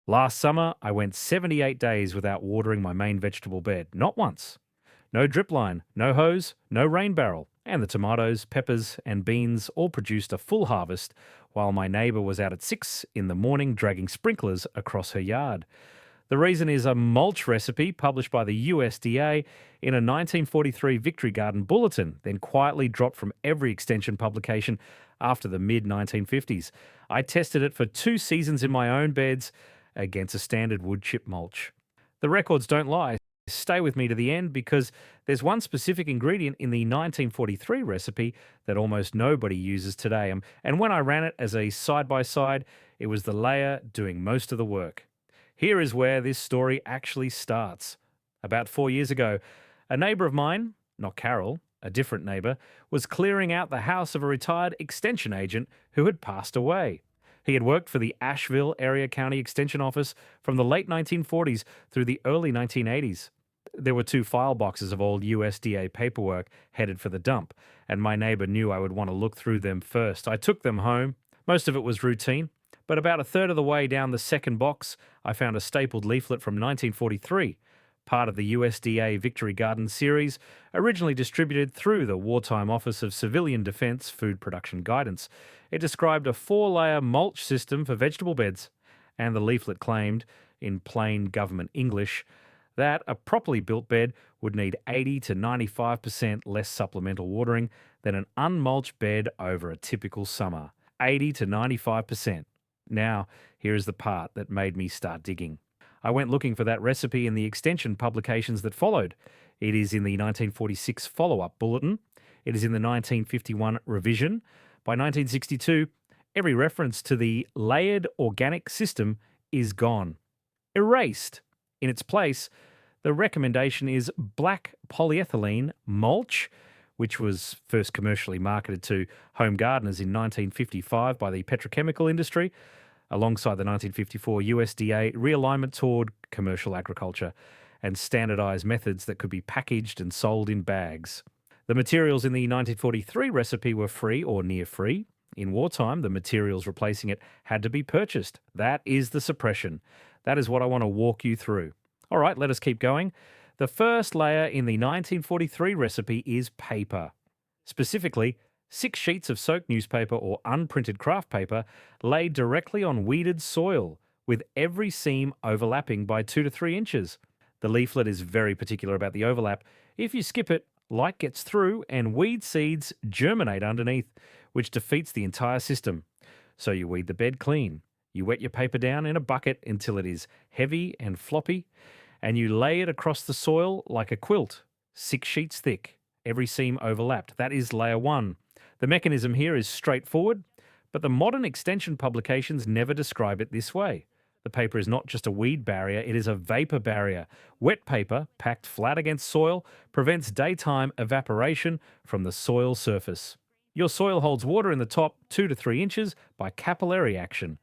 Last summer, I went 78 days without watering my main vegetable bed. Not once. No drip line, no hose, no rain barrel. And the tomatoes, peppers, and beans all produced a full harvest while my neighbour was out at 6 in the morning dragging sprinklers across her yard. The reason is a mulch recipe published by the USDA in a 1943 Victory Garden bulletin, then quietly dropped from every extension publication after the mid 1950s. I tested it for 2 seasons in my own beds against a standard wood chip mulch. The records don't lie. Stay with me to the end because there's one specific ingredient in the 1943 recipe that almost nobody uses today. And when I ran it as a side-by-side, it was the layer doing most of the work. Here is where this story actually starts. About 4 years ago, a neighbour of mine, not Carol, a different neighbour, was clearing out the house of a retired extension agent who had passed away. He had worked for the Asheville Area County Extension Office from the late 1940s through the early 1980s. There were 2 file boxes of old USDA paperwork headed for the dump, and my neighbour knew I would want to look through them first. I took them home. Most of it was routine, but about a third of the way down the second box, I found a stapled leaflet from 1943, part of the USDA Victory Garden series, originally distributed through the Wartime Office of Civilian Defense Food Production Guidance. It described a 4-layer mulch system for vegetable beds, and the leaflet claimed, in plain government English, that a properly built bed would need 80 to 95% less supplemental watering than an unmulched bed over a typical summer. 80 to 95%. Now, here is the part that made me start digging. I went looking for that recipe in the extension publications that followed. It is in the 1946 follow-up bulletin. It is in the 1951 revision. By 1962, every reference to the layered organic system is gone. Erased. In its place, the recommendation is black polyethylene mulch, which was first commercially marketed to home gardeners in 1955 by the petrochemical industry, alongside the 1954 USDA realignment toward commercial agriculture and standardized methods that could be packaged and sold in bags. The materials in the 1943 recipe were free or near free. In wartime, the materials replacing it had to be purchased. That is the suppression. That is what I want to walk you through. All right, let us keep going. The first layer in the 1943 recipe is paper. Specifically, 6 sheets of soaked newspaper or unprinted craft paper laid directly on weeded soil, with every seam overlapping by 2 to 3 inches. The leaflet is very particular about the overlap. If you skip it, light gets through and weed seeds germinate underneath, which defeats the entire system. So you weed the bed clean. You wet your paper down in a bucket until it is heavy and floppy, and you lay it across the soil like a quilt, 6 sheets thick, every seam overlapped. That is layer 1. The mechanism here is straightforward, but the modern extension publications never describe it this way. The paper is not just a weed barrier, it is a vapor barrier. Wet paper, packed flat against soil, prevents daytime evaporation from the soil surface. Your soil holds water in the top 2 to 3 inches by capillary action.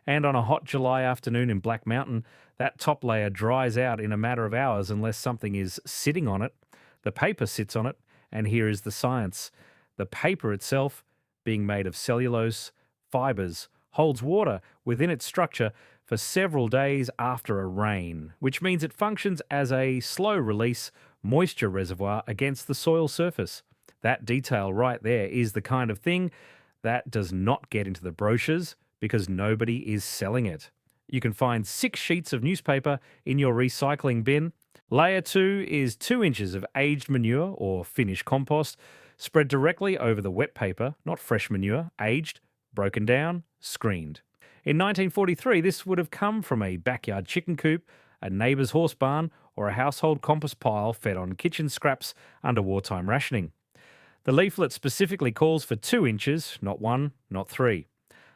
And on a hot July afternoon in Black Mountain, that top layer dries out in a matter of hours unless something is sitting on it. The paper sits on it, and here is the science. The paper itself, being made of cellulose fibers, holds water within its structure for several days after a rain, which means it functions as a slow-release moisture reservoir against the soil surface. That detail right there is the kind of thing that does not get into the brochures because nobody is selling it. You can find 6 sheets of newspaper in your recycling bin. Layer 2 is 2 inches of aged manure or finished compost spread directly over the wet paper, not fresh manure, aged, broken down, screened. In 1943, this would have come from a backyard chicken coop, a neighbour's horse barn, or a household compost pile fed on kitchen scraps under wartime rationing. The leaflet specifically calls for 2 inches, not 1, not 3.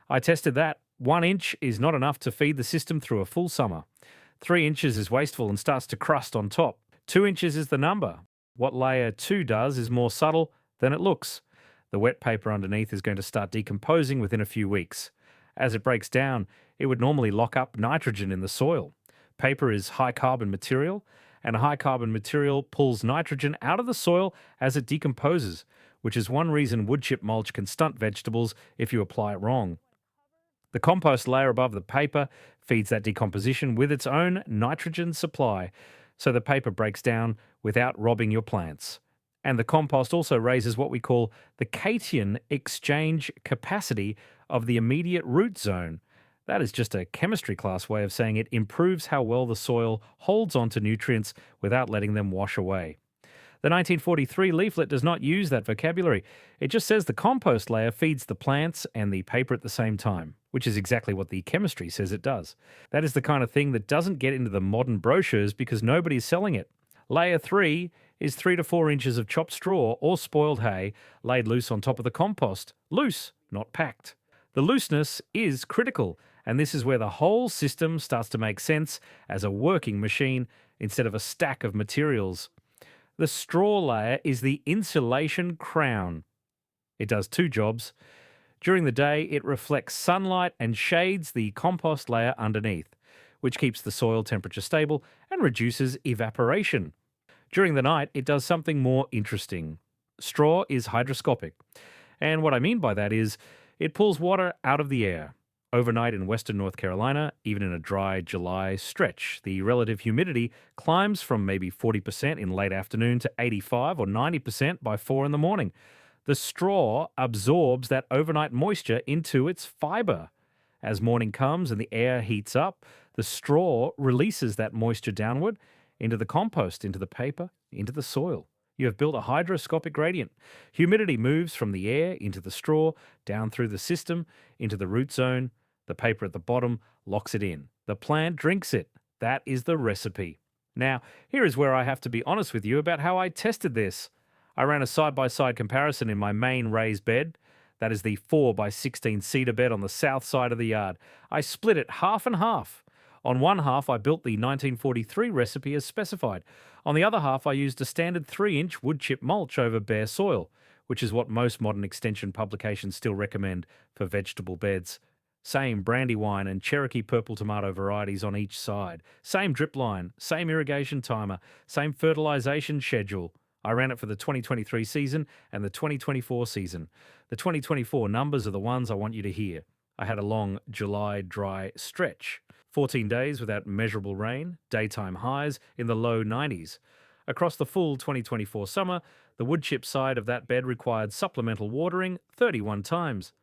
I tested that. 1 inch is not enough to feed the system through a full summer. 3 inches is wasteful and starts to crust on top. 2 inches is the number. What layer 2 does is more subtle than it looks. The wet paper underneath is going to start decomposing within a few weeks. As it breaks down, it would normally lock up nitrogen in the soil. Paper is high carbon material, and a high carbon material pulls nitrogen out of the soil as it decomposes, which is one reason wood chip mulch can stunt vegetables if you apply it wrong. The compost layer above the paper feeds that decomposition with its own nitrogen supply, so the paper breaks down without robbing your plants. And the compost also raises what we call the cation exchange capacity of the immediate root zone. That is just a chemistry class way of saying it improves how well the soil holds onto nutrients without letting them wash away. The 1943 leaflet does not use that vocabulary. It just says the compost layer feeds the plants and the paper at the same time, which is exactly what the chemistry says it does. That is the kind of thing that doesn't get into the modern brochures because nobody's selling it. Layer 3 is 3 to 4 inches of chopped straw or spoiled hay laid loose on top of the compost. Loose, not packed. The looseness is critical, and this is where the whole system starts to make sense as a working machine instead of a stack of materials. The straw layer is the insulation crown. It does two jobs. During the day, it reflects sunlight and shades the compost layer underneath, which keeps the soil temperature stable and reduces evaporation. During the night, it does something more interesting. Straw is hygroscopic, and what I mean by that is it pulls water out of the air. Overnight in western North Carolina, even in a dry July stretch, the relative humidity climbs from maybe 40% in late afternoon to 85 or 90% by 4 in the morning. The straw absorbs that overnight moisture into its fiber. As morning comes and the air heats up, the straw releases that moisture downward into the compost, into the paper, into the soil. You have built a hygroscopic gradient. Humidity moves from the air into the straw, down through the system, into the root zone. The paper at the bottom locks it in. The plant drinks it. That is the recipe. Now, here is where I have to be honest with you about how I tested this. I ran a side-by-side comparison in my main raised bed. That is the 4 by 16 cedar bed on the south side of the yard. I split it half and half. On one half, I built the 1943 recipe as specified. On the other half, I used a standard 3-inch wood chip mulch over bare soil, which is what most modern extension publications still recommend for vegetable beds. Same Brandywine and Cherokee purple tomato varieties on each side. Same drip line, same irrigation timer, same fertilization schedule. I ran it for the 2023 season and the 2024 season. The 2024 numbers are the ones I want you to hear. I had a long July dry stretch. 14 days without measurable rain, daytime highs in the low 90s. Across the full 2024 summer, the wood chip side of that bed required supplemental watering 31 times.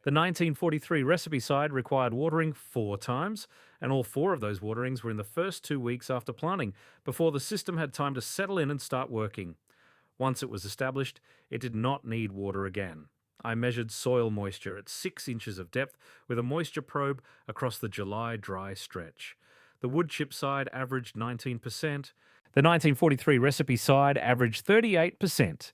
The 1943 recipe side required watering 4 times, and all 4 of those waterings were in the first 2 weeks after planting, before the system had time to settle in and start working. Once it was established, it did not need water again. I measured soil moisture at 6 inches of depth with a moisture probe across the July dry stretch. The wood chip side averaged 19%. The 1943 recipe side averaged 38%.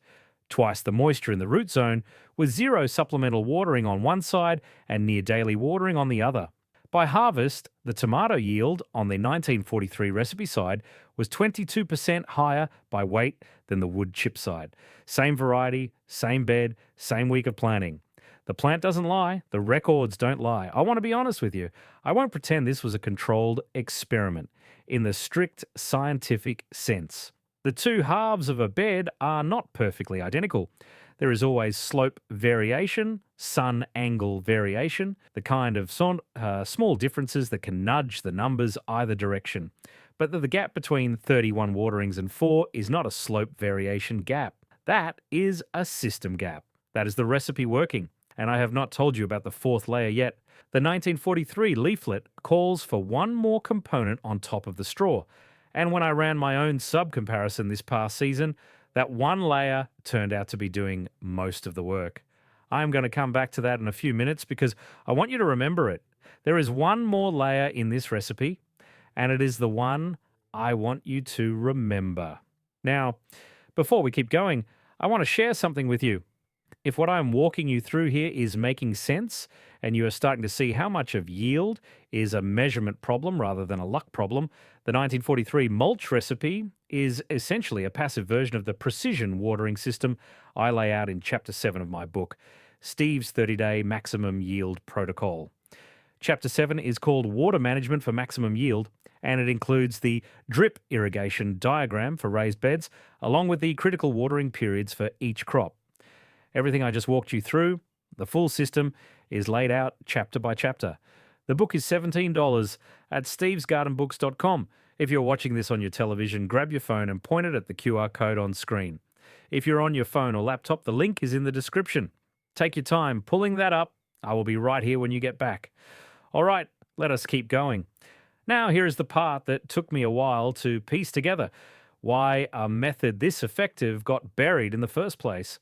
Twice the moisture in the root zone, with 0 supplemental watering on one side and near daily watering on the other. By harvest, the tomato yield on the 1943 recipe side was 22% higher by weight than the wood chip side. Same variety, same bed, same week of planting. The plant doesn't lie, the records don't lie. I want to be honest with you. I won't pretend this was a controlled experiment in the strict scientific sense. The two halves of a bed are not perfectly identical. There is always slope variation, sun angle variation, the kind of small differences that can nudge the numbers either direction. But the gap between 31 waterings and 4 is not a slope variation gap. That is a system gap. That is the recipe working. And I have not told you about the 4th layer yet. The 1943 leaflet calls for one more component on top of the straw. And when I ran my own sub-comparison this past season, that one layer turned out to be doing most of the work. I'm going to come back to that in a few minutes because I want you to remember it. There is one more layer in this recipe, and it is the one I want you to remember. Now, before we keep going, I want to share something with you. If what I'm walking you through here is making sense, and you are starting to see how much of yield is a measurement problem rather than a luck problem, the 1943 mulch recipe is essentially a passive version of the precision watering system I lay out in Chapter 7 of my book, Steve's 30-Day Maximum Yield Protocol. Chapter 7 is called Water Management for Maximum Yield, and it includes the drip irrigation diagram for raised beds, along with the critical watering periods for each crop. Everything I just walked you through, the full system, is laid out chapter by chapter. The book is $17 at stevesgardenbooks.com. If you're watching this on your television, grab your phone and point it at the QR code on screen. If you're on your phone or laptop, the link is in the description. Take your time pulling that up. I will be right here when you get back. All right, let us keep going. Now, here is the part that took me a while to piece together. Why a method this effective got buried in the first place.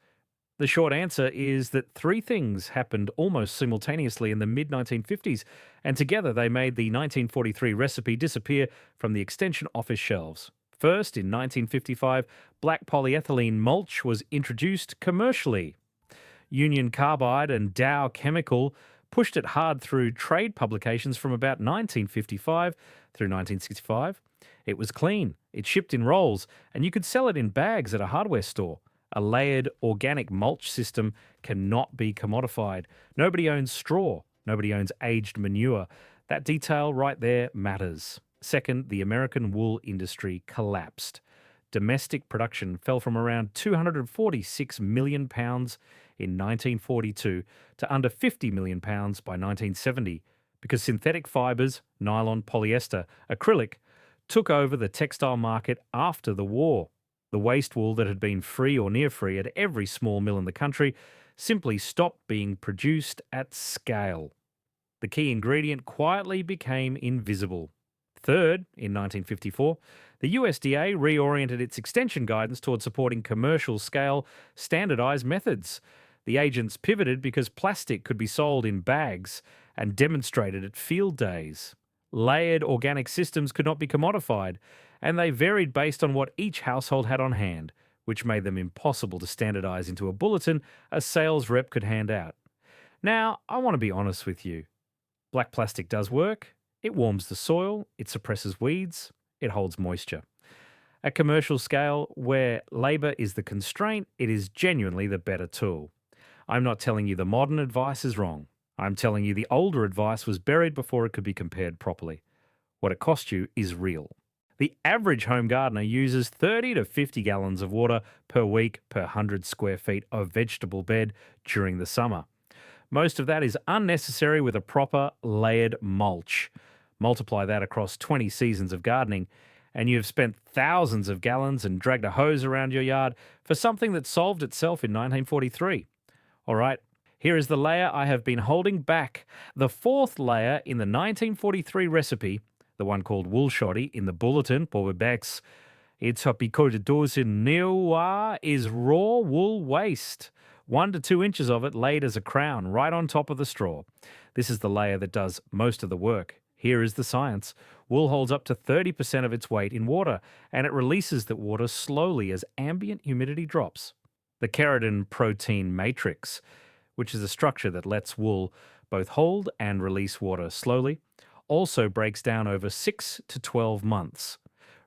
The short answer is that three things happened almost simultaneously in the mid-1950s, and together they made the 1943 recipe disappear from the extension office shelves. First, in 1955, black polyethylene mulch was introduced commercially. Union Carbide and Dow Chemical pushed it hard through trade publications from about 1955 through 1965. It was clean, it shipped in rolls, and you could sell it in bags at a hardware store. A layered organic mulch system cannot be commodified. Nobody owns straw. Nobody owns aged manure. That detail right there matters. Second, the American wool industry collapsed. Domestic production fell from around 246 million pounds in 1942 to under 50 million pounds by 1970 because synthetic fibres, nylon, polyester, acrylic, took over the textile market after the war. The waste wool that had been free or near free at every small mill in the country simply stopped being produced at scale. The key ingredient quietly became invisible. Third, in 1954, the USDA reoriented its extension guidance towards supporting commercial-scale, standardized methods. The agents pivoted because plastic could be sold in bags and demonstrated at field days. Layered organic systems could not be commodified, and they varied based on what each household had on hand, which made them impossible to standardize into a bulletin a sales rep could hand out. Now, I want to be honest with you. Black plastic does work. It warms the soil, it suppresses weeds, it holds moisture. At commercial scale, where labour is the constraint, it is genuinely the better tool. I'm not telling you the modern advice is wrong. I'm telling you the older advice was buried before it could be compared properly. What it cost you is real. The average home gardener uses 30 to 50 gallons of water per week per 100 square feet of vegetable bed during the summer. Most of that is unnecessary with a proper layered mulch. Multiply that across 20 seasons of gardening, and you've spent thousands of gallons and dragged a hose around your yard for something that solved itself in 1943. All right, here is the layer I have been holding back. The fourth layer in the 1943 recipe, the one called wool shoddy in the bulletin, pour Bex, it's is raw wool waste. 1 to 2 inches of it laid as a crown right on top of the straw. This is the layer that does most of the work. Here is the science. Wool holds up to 30% of its weight in water, and it releases that water slowly as ambient humidity drops. The keratin protein matrix, which is a structure that lets wool both hold and release water slowly, also breaks down over 6 to 12 months,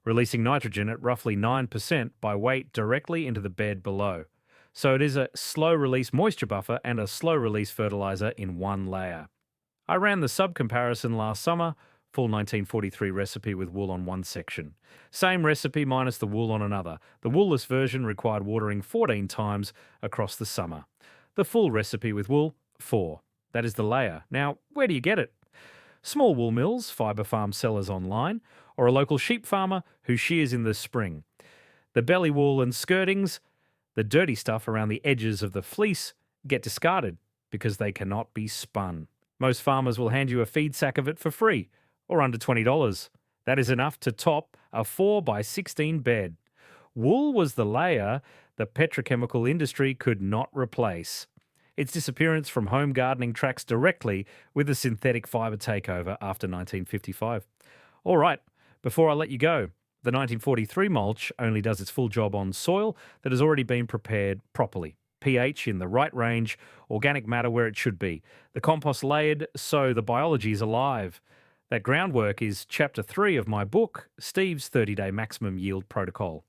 releasing nitrogen at roughly 9% by weight directly into the bed below. So it is a slow-release moisture buffer and a slow-release fertilizer in one layer. I ran the sub-comparison last summer, full 1943 recipe with wool on one section. Same recipe minus the wool on another. The woolless version required watering 14 times across the summer. The full recipe with wool, 4. That is the layer. Now, where do you get it? Small wool mills, fibre farm sellers online, or a local sheep farmer who shears in the spring. The belly wool and skirtings, the dirty stuff around the edges of the fleece, get discarded because they cannot be spun. Most farmers will hand you a feed sack of it for free, or under $20. That is enough to top a 4 by 16 bed. Wool was the layer the petrochemical industry could not replace. Its disappearance from home gardening tracks directly with the synthetic fibre takeover after 1955. All right, before I let you go, the 1943 mulch only does its full job on soil that has already been prepared properly. pH in the right range, organic matter where it should be. The compost layered so the biology is alive. That groundwork is Chapter 3 of my book, Steve's 30-Day Maximum Yield Protocol.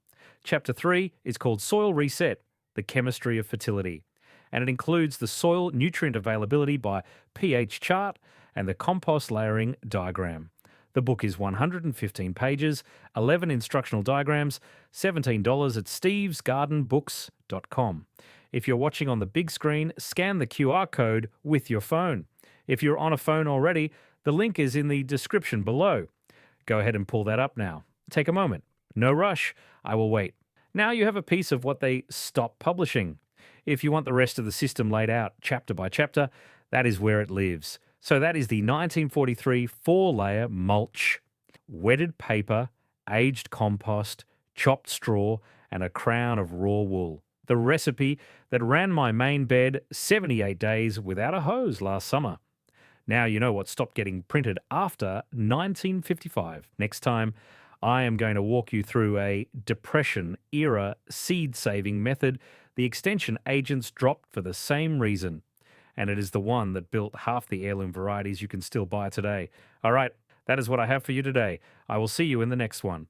Chapter 3 is called Soil Reset, the Chemistry of Fertility, and it includes the soil nutrient availability by pH chart and the compost layering diagram. The book is 115 pages, 11 instructional diagrams, $17 at stevesgardenbooks.com. If you're watching on the big screen, scan the QR code with your phone. If you're on a phone already, The link is in the description below. Go ahead and pull that up now. Take a moment. No rush. I will wait. Now you have a piece of what they stopped publishing. If you want the rest of the system laid out chapter by chapter, that is where it lives. So that is the 1943 4-layer mulch, wetted paper, aged compost, chopped straw, and a crown of raw wool. The recipe that ran my main bed 78 days without a hose last summer. Now you know what stopped getting printed after 1955. Next time, I am going to walk you through a Depression-era seed-saving method the extension agents dropped for the same reason. And it is the one that built half the heirloom varieties you can still buy today. All right, that is what I have for you today. I will see you in the next one.